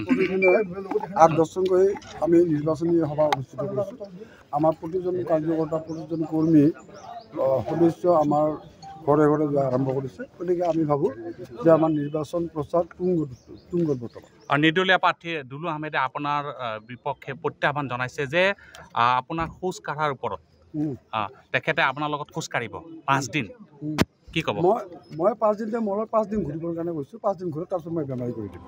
প্ৰতিদিনে ৮-১০জনকৈ আমি নিৰ্বাচনী সভা অনুষ্ঠিত কৰিছোঁ। আমাৰ প্ৰতিজন কাৰ্যকৰ্তা প্ৰতিজন কৰ্মী সদস্য আমাৰ ঘৰে ঘৰে যোৱা আৰম্ভ কৰিছে। গতিকে আমি ভাবোঁ যে আমাৰ নিৰ্বাচন প্ৰচাৰ তুংগত বৰ্তমান। আৰু নিৰ্দলীয় প্ৰাৰ্থী দুলু আহমেদে আপোনাৰ বিপক্ষে প্ৰত্যাহ্বান জনাইছে যে আপোনাৰ খোজ কঢ়াৰ ওপৰত তেখেতে আপোনাৰ লগত খোজ কাঢ়িব 5 দিন। কি ক'ব? মই 5 দিন মোৰ 5 দিন ঘূৰিবৰ কাৰণে গৈছোঁ। 5 দিন ঘূৰি তাৰপিছত মই বেমাৰী কৰি দিম।